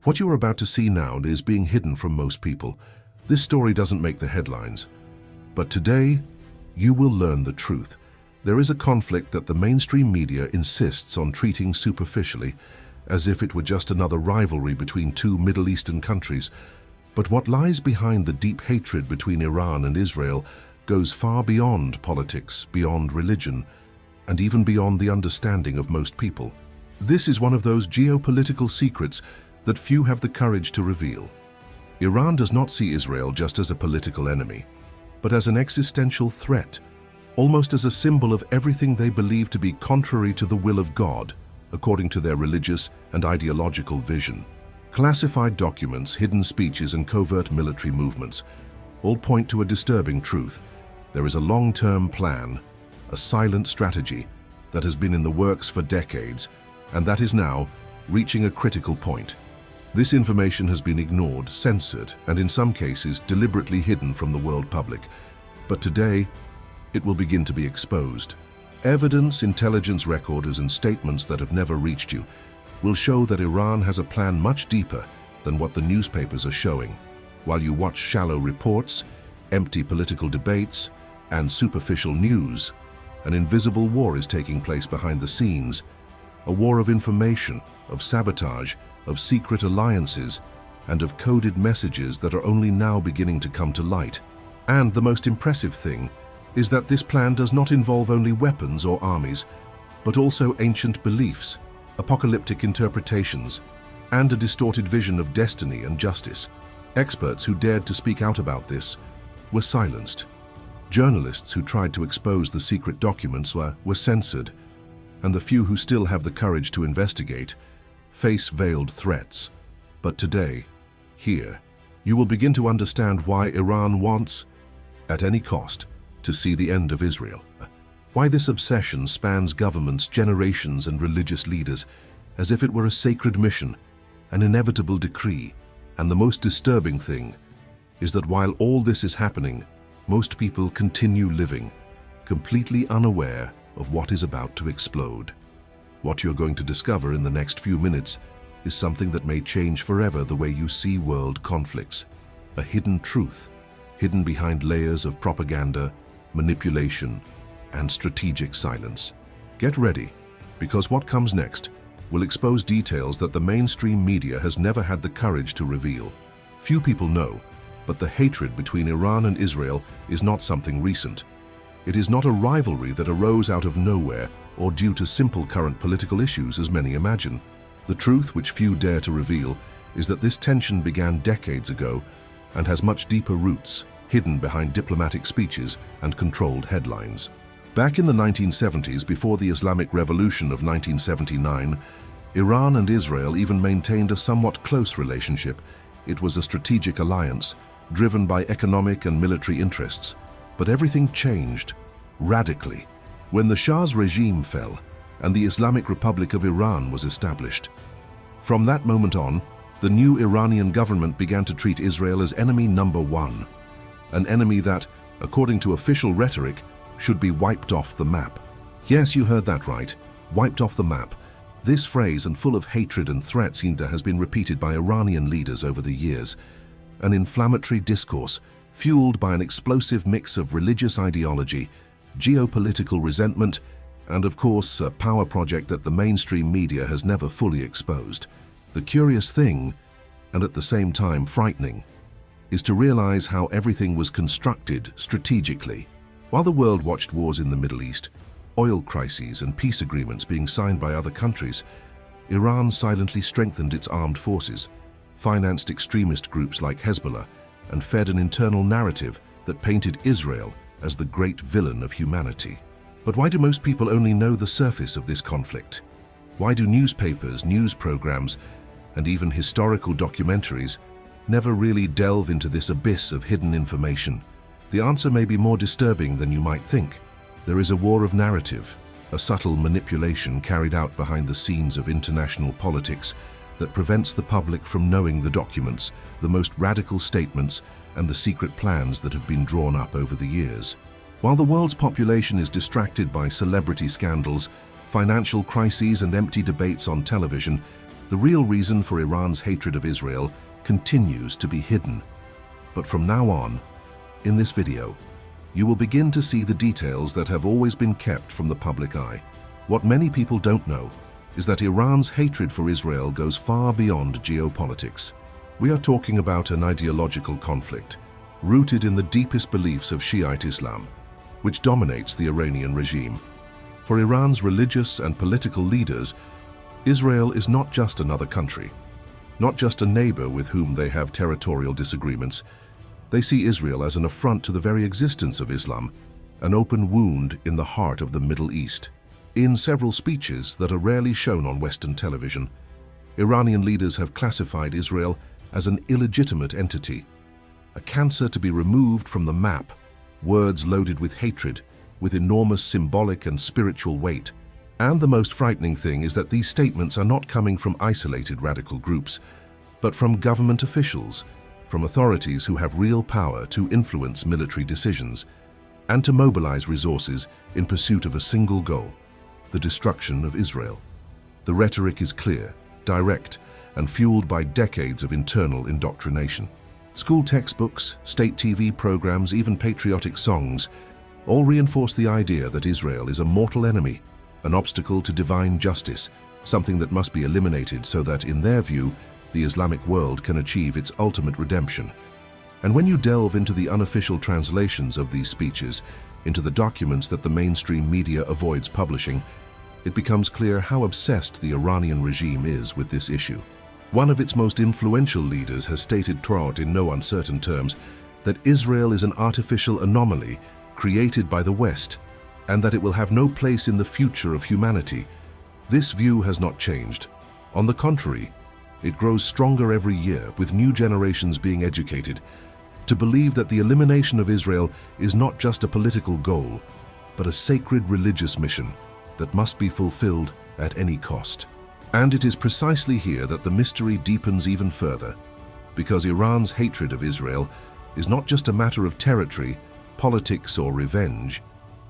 What you are about to see now is being hidden from most people. This story doesn't make the headlines. But today, you will learn the truth. There is a conflict that the mainstream media insists on treating superficially, as if it were just another rivalry between two Middle Eastern countries. But what lies behind the deep hatred between Iran and Israel goes far beyond politics, beyond religion, and even beyond the understanding of most people. This is one of those geopolitical secrets that few have the courage to reveal. Iran does not see Israel just as a political enemy, but as an existential threat, almost as a symbol of everything they believe to be contrary to the will of God, according to their religious and ideological vision. Classified documents, hidden speeches, and covert military movements all point to a disturbing truth. There is a long-term plan, a silent strategy that has been in the works for decades, and that is now reaching a critical point. This information has been ignored, censored, and in some cases deliberately hidden from the world public. But today, it will begin to be exposed. Evidence, intelligence records, and statements that have never reached you will show that Iran has a plan much deeper than what the newspapers are showing. While you watch shallow reports, empty political debates, and superficial news, an invisible war is taking place behind the scenes. A war of information, of sabotage, of secret alliances, and of coded messages that are only now beginning to come to light. And the most impressive thing is that this plan does not involve only weapons or armies, but also ancient beliefs, apocalyptic interpretations, and a distorted vision of destiny and justice. Experts who dared to speak out about this were silenced. Journalists who tried to expose the secret documents were censored, and the few who still have the courage to investigate face veiled threats. But today, here, you will begin to understand why Iran wants, at any cost, to see the end of Israel. Why this obsession spans governments, generations, and religious leaders, as if it were a sacred mission, an inevitable decree. And the most disturbing thing is that while all this is happening, most people continue living, completely unaware of what is about to explode. What you're going to discover in the next few minutes is something that may change forever the way you see world conflicts. A hidden truth, hidden behind layers of propaganda, manipulation, and strategic silence. Get ready, because what comes next will expose details that the mainstream media has never had the courage to reveal. Few people know, but the hatred between Iran and Israel is not something recent. It is not a rivalry that arose out of nowhere or due to simple current political issues as many imagine. The truth, which few dare to reveal, is that this tension began decades ago and has much deeper roots, hidden behind diplomatic speeches and controlled headlines. Back in the 1970s, before the Islamic Revolution of 1979, Iran and Israel even maintained a somewhat close relationship. It was a strategic alliance, driven by economic and military interests. But everything changed, radically, when the Shah's regime fell and the Islamic Republic of Iran was established. From that moment on, the new Iranian government began to treat Israel as enemy number one, an enemy that, according to official rhetoric, should be wiped off the map. Yes, you heard that right, wiped off the map. This phrase, and full of hatred and threats, has been repeated by Iranian leaders over the years. An inflammatory discourse, fueled by an explosive mix of religious ideology, geopolitical resentment, and of course, a power project that the mainstream media has never fully exposed. The curious thing, and at the same time frightening, is to realize how everything was constructed strategically. While the world watched wars in the Middle East, oil crises and peace agreements being signed by other countries, Iran silently strengthened its armed forces, financed extremist groups like Hezbollah, and fed an internal narrative that painted Israel as the great villain of humanity. But why do most people only know the surface of this conflict? Why do newspapers, news programs, and even historical documentaries never really delve into this abyss of hidden information? The answer may be more disturbing than you might think. There is a war of narrative, a subtle manipulation carried out behind the scenes of international politics that prevents the public from knowing the documents, the most radical statements, and the secret plans that have been drawn up over the years. While the world's population is distracted by celebrity scandals, financial crises, and empty debates on television, The real reason for Iran's hatred of Israel continues to be hidden. But from now on, in this video, you will begin to see the details that have always been kept from the public eye. What many people don't know is that Iran's hatred for Israel goes far beyond geopolitics. We are talking about an ideological conflict, rooted in the deepest beliefs of Shiite Islam, which dominates the Iranian regime. For Iran's religious and political leaders, Israel is not just another country, not just a neighbor with whom they have territorial disagreements. They see Israel as an affront to the very existence of Islam, an open wound in the heart of the Middle East. In several speeches that are rarely shown on Western television, Iranian leaders have classified Israel as an illegitimate entity, a cancer to be removed from the map, words loaded with hatred, with enormous symbolic and spiritual weight. And the most frightening thing is that these statements are not coming from isolated radical groups, but from government officials, from authorities who have real power to influence military decisions and to mobilize resources in pursuit of a single goal: the destruction of Israel. The rhetoric is clear, direct, and fueled by decades of internal indoctrination. School textbooks, state TV programs, even patriotic songs all reinforce the idea that Israel is a mortal enemy, an obstacle to divine justice, something that must be eliminated so that, in their view, the Islamic world can achieve its ultimate redemption. And when you delve into the unofficial translations of these speeches, into the documents that the mainstream media avoids publishing, it becomes clear how obsessed the Iranian regime is with this issue. One of its most influential leaders has stated throughout in no uncertain terms that Israel is an artificial anomaly created by the West, and that it will have no place in the future of humanity. This view has not changed. On the contrary, it grows stronger every year, with new generations being educated to believe that the elimination of Israel is not just a political goal, but a sacred religious mission that must be fulfilled at any cost. And it is precisely here that the mystery deepens even further, because Iran's hatred of Israel is not just a matter of territory, politics, or revenge.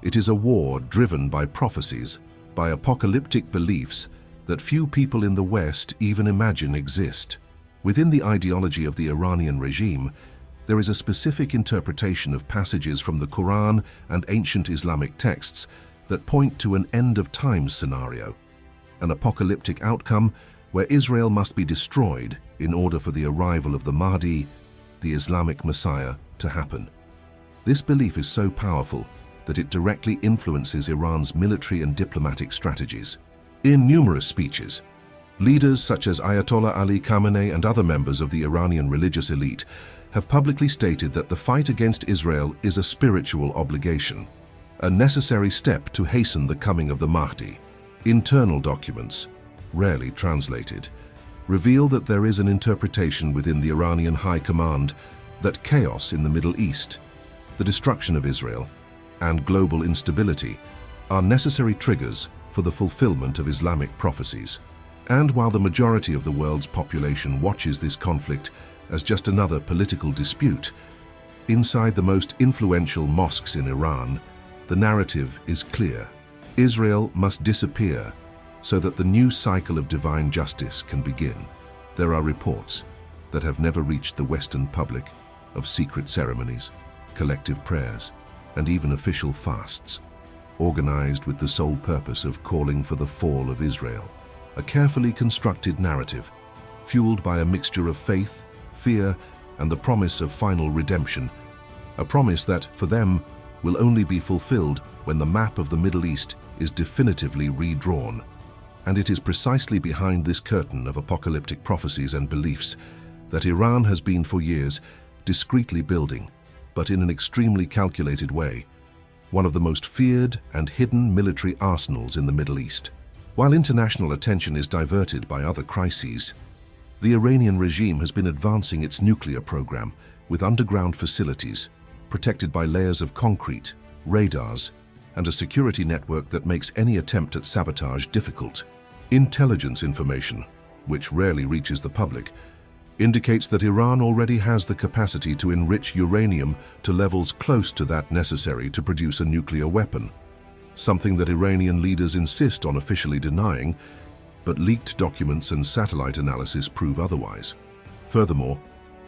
It is a war driven by prophecies, by apocalyptic beliefs that few people in the West even imagine exist. Within the ideology of the Iranian regime, there is a specific interpretation of passages from the Quran and ancient Islamic texts that point to an end-of-time scenario, an apocalyptic outcome where Israel must be destroyed in order for the arrival of the Mahdi, the Islamic Messiah, to happen. This belief is so powerful that it directly influences Iran's military and diplomatic strategies. In numerous speeches, leaders such as Ayatollah Ali Khamenei and other members of the Iranian religious elite have publicly stated that the fight against Israel is a spiritual obligation, a necessary step to hasten the coming of the Mahdi. Internal documents, rarely translated, reveal that there is an interpretation within the Iranian high command that chaos in the Middle East, the destruction of Israel, and global instability are necessary triggers for the fulfillment of Islamic prophecies. And while the majority of the world's population watches this conflict as just another political dispute, inside the most influential mosques in Iran, the narrative is clear. Israel must disappear so that the new cycle of divine justice can begin. There are reports that have never reached the Western public of secret ceremonies, collective prayers, and even official fasts, organized with the sole purpose of calling for the fall of Israel. A carefully constructed narrative, fueled by a mixture of faith, fear, and the promise of final redemption. A promise that, for them, will only be fulfilled when the map of the Middle East is definitively redrawn. And it is precisely behind this curtain of apocalyptic prophecies and beliefs that Iran has been for years discreetly building, but in an extremely calculated way, one of the most feared and hidden military arsenals in the Middle East. While international attention is diverted by other crises, the Iranian regime has been advancing its nuclear program with underground facilities, protected by layers of concrete, radars, and a security network that makes any attempt at sabotage difficult. Intelligence information, which rarely reaches the public, indicates that Iran already has the capacity to enrich uranium to levels close to that necessary to produce a nuclear weapon, something that Iranian leaders insist on officially denying. but leaked documents and satellite analysis prove otherwise. Furthermore,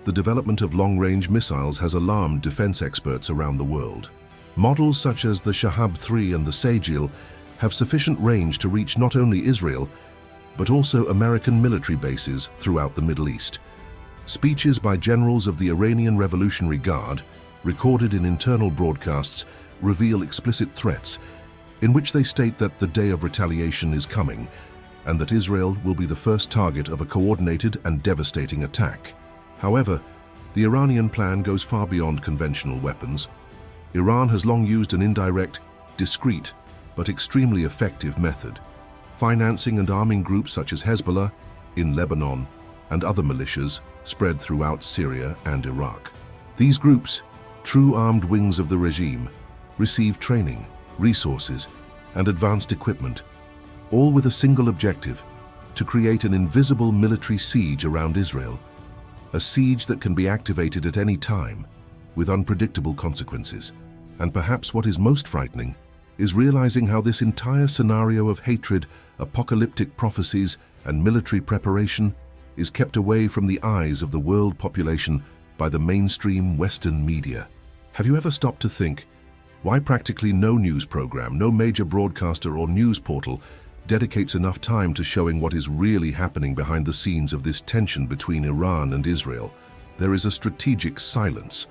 the development of long-range missiles has alarmed defense experts around the world. Models such as the Shahab-3 and the Sajil have sufficient range to reach not only Israel, but also American military bases throughout the Middle East. Speeches by generals of the Iranian Revolutionary Guard, recorded in internal broadcasts, reveal explicit threats, in which they state that the day of retaliation is coming, and that Israel will be the first target of a coordinated and devastating attack. However, the Iranian plan goes far beyond conventional weapons. Iran has long used an indirect, discreet, but extremely effective method, financing and arming groups such as Hezbollah in Lebanon and other militias spread throughout Syria and Iraq. These groups, true armed wings of the regime, receive training, resources, and advanced equipment, all with a single objective: to create an invisible military siege around Israel, a siege that can be activated at any time, with unpredictable consequences. And perhaps what is most frightening is realizing how this entire scenario of hatred, apocalyptic prophecies, and military preparation is kept away from the eyes of the world population by the mainstream Western media. Have you ever stopped to think why practically no news program, no major broadcaster or news portal dedicates enough time to showing what is really happening behind the scenes of this tension between Iran and Israel? There is a strategic silence,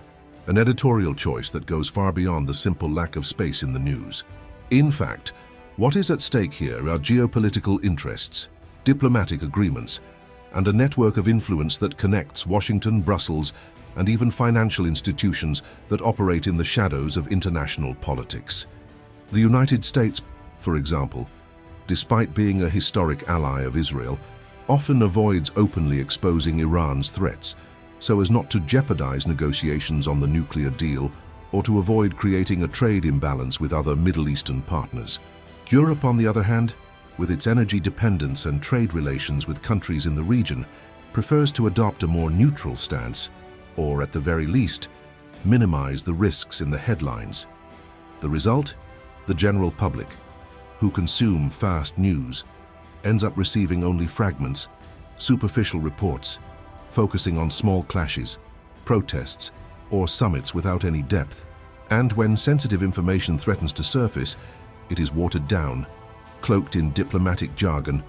an editorial choice that goes far beyond the simple lack of space in the news. In fact, what is at stake here are geopolitical interests, diplomatic agreements, and a network of influence that connects Washington, Brussels, and even financial institutions that operate in the shadows of international politics. The United States, for example, despite being a historic ally of Israel, often avoids openly exposing Iran's threats, so as not to jeopardize negotiations on the nuclear deal or to avoid creating a trade imbalance with other Middle Eastern partners. Europe, on the other hand, with its energy dependence and trade relations with countries in the region, prefers to adopt a more neutral stance, or at the very least, minimize the risks in the headlines. The result? The general public, who consume fast news, ends up receiving only fragments, superficial reports, focusing on small clashes, protests, or summits without any depth. And when sensitive information threatens to surface, it is watered down, cloaked in diplomatic jargon,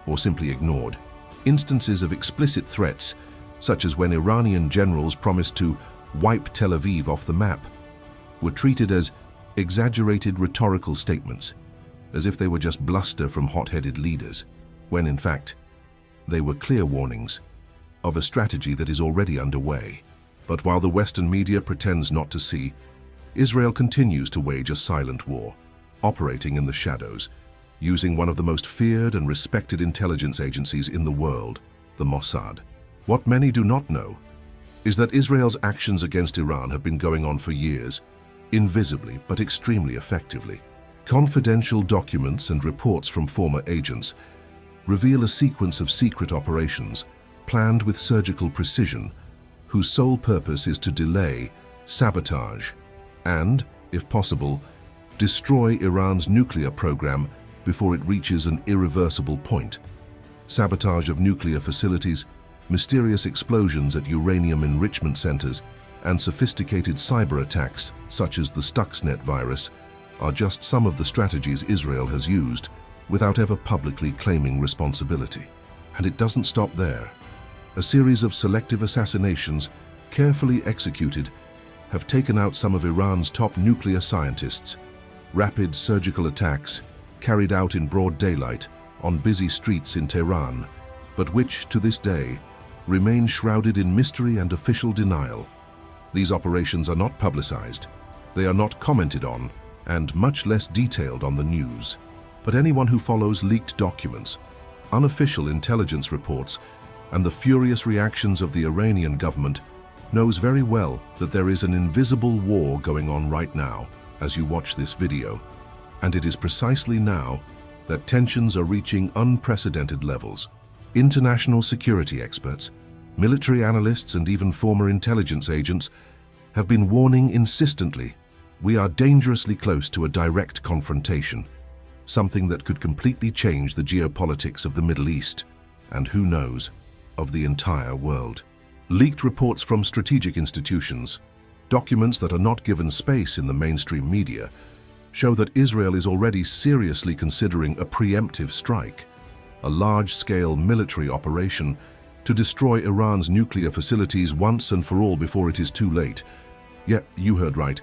or simply ignored. Instances of explicit threats, such as when Iranian generals promised to wipe Tel Aviv off the map, were treated as exaggerated rhetorical statements, as if they were just bluster from hot-headed leaders, when in fact, they were clear warnings of a strategy that is already underway. But while the Western media pretends not to see, Israel continues to wage a silent war, operating in the shadows, using one of the most feared and respected intelligence agencies in the world, the Mossad. What many do not know is that Israel's actions against Iran have been going on for years, invisibly but extremely effectively. Confidential documents and reports from former agents reveal a sequence of secret operations planned with surgical precision, whose sole purpose is to delay, sabotage, and, if possible, destroy Iran's nuclear program before it reaches an irreversible point. Sabotage of nuclear facilities, mysterious explosions at uranium enrichment centers, and sophisticated cyber attacks, such as the Stuxnet virus, are just some of the strategies Israel has used without ever publicly claiming responsibility. And it doesn't stop there. A series of selective assassinations, carefully executed, have taken out some of Iran's top nuclear scientists. Rapid surgical attacks, carried out in broad daylight on busy streets in Tehran, but which, to this day, remain shrouded in mystery and official denial. These operations are not publicized, they are not commented on, and much less detailed on the news. But anyone who follows leaked documents, unofficial intelligence reports, and the furious reactions of the Iranian government knows very well that there is an invisible war going on right now as you watch this video. And it is precisely now that tensions are reaching unprecedented levels. International security experts, military analysts, and even former intelligence agents have been warning insistently, we are dangerously close to a direct confrontation. something that could completely change the geopolitics of the Middle East, and who knows, of the entire world. Leaked reports from strategic institutions, documents that are not given space in the mainstream media, show that Israel is already seriously considering a preemptive strike, a large-scale military operation to destroy Iran's nuclear facilities once and for all before it is too late. Yeah, you heard right,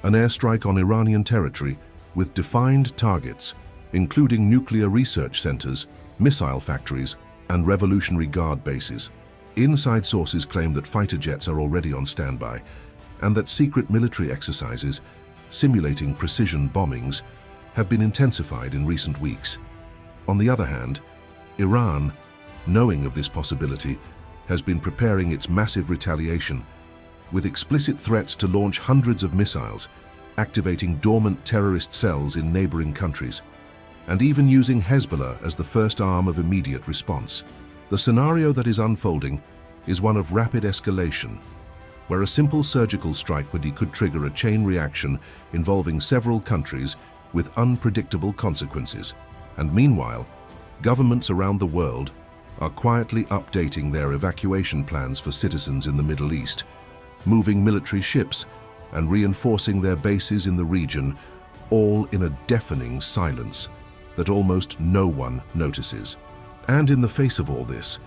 an airstrike on Iranian territory with defined targets, including nuclear research centers, missile factories, and Revolutionary Guard bases. Inside sources claim that fighter jets are already on standby, and that secret military exercises, simulating precision bombings, have been intensified in recent weeks. On the other hand, Iran, knowing of this possibility, has been preparing its massive retaliation, with explicit threats to launch hundreds of missiles, activating dormant terrorist cells in neighboring countries, and even using Hezbollah as the first arm of immediate response. The scenario that is unfolding is one of rapid escalation, where a simple surgical strike could trigger a chain reaction involving several countries with unpredictable consequences. And meanwhile, governments around the world are quietly updating their evacuation plans for citizens in the Middle East, moving military ships and reinforcing their bases in the region, all in a deafening silence that almost no one notices. And in the face of all this,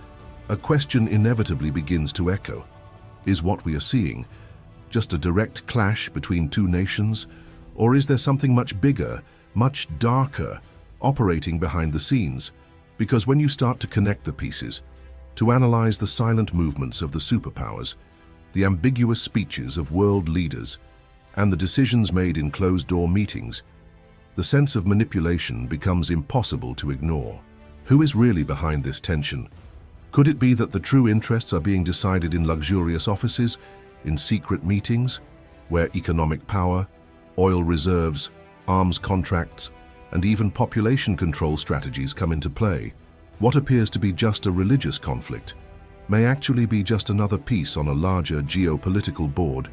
a question inevitably begins to echo. Is what we are seeing just a direct clash between two nations, or is there something much bigger, much darker, operating behind the scenes? Because when you start to connect the pieces, to analyze the silent movements of the superpowers, the ambiguous speeches of world leaders, and the decisions made in closed-door meetings, the sense of manipulation becomes impossible to ignore. Who is really behind this tension? Could it be that the true interests are being decided in luxurious offices, in secret meetings, where economic power, oil reserves, arms contracts, and even population control strategies come into play? What appears to be just a religious conflict may actually be just another piece on a larger geopolitical board,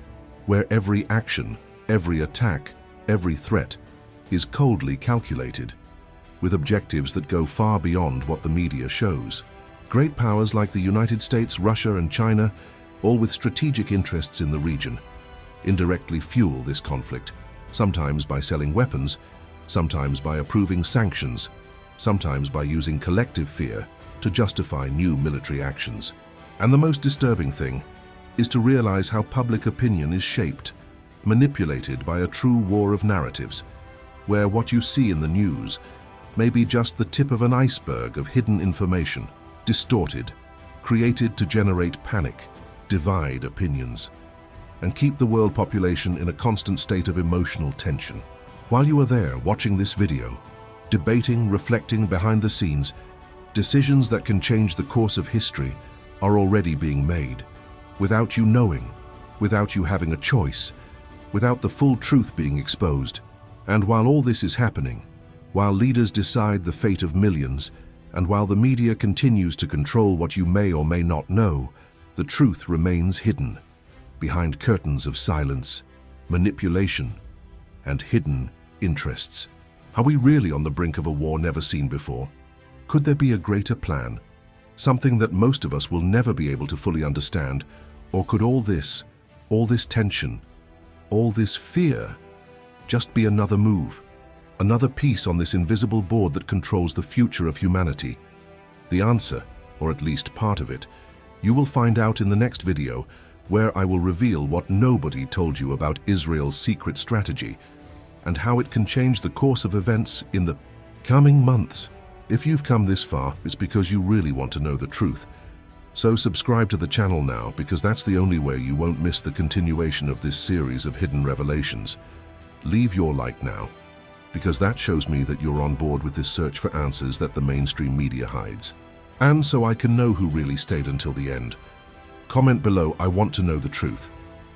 where every action, every attack, every threat is coldly calculated, with objectives that go far beyond what the media shows. Great powers like the United States, Russia, and China, all with strategic interests in the region, indirectly fuel this conflict, sometimes by selling weapons, sometimes by approving sanctions, sometimes by using collective fear to justify new military actions. And the most disturbing thing is to realize how public opinion is shaped, manipulated by a true war of narratives, where what you see in the news may be just the tip of an iceberg of hidden information, distorted, created to generate panic, divide opinions, and keep the world population in a constant state of emotional tension. While you are there watching this video, debating, reflecting behind the scenes, decisions that can change the course of history are already being made, without you knowing, without you having a choice, without the full truth being exposed. And while all this is happening, while leaders decide the fate of millions, and while the media continues to control what you may or may not know, the truth remains hidden, behind curtains of silence, manipulation, and hidden interests. Are we really on the brink of a war never seen before? Could there be a greater plan? Something that most of us will never be able to fully understand? Or could all this tension, all this fear, just be another move, another piece on this invisible board that controls the future of humanity? The answer, or at least part of it, you will find out in the next video, where I will reveal what nobody told you about Israel's secret strategy and how it can change the course of events in the coming months. If you've come this far, it's because you really want to know the truth. So subscribe to the channel now, because that's the only way you won't miss the continuation of this series of hidden revelations. Leave your like now, because that shows me that you're on board with this search for answers that the mainstream media hides. And so I can know who really stayed until the end. Comment below, "I want to know the truth."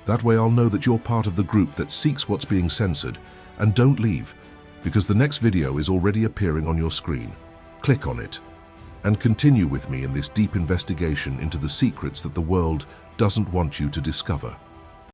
That way I'll know that you're part of the group that seeks what's being censored. And don't leave, because the next video is already appearing on your screen. Click on it, and continue with me in this deep investigation into the secrets that the world doesn't want you to discover.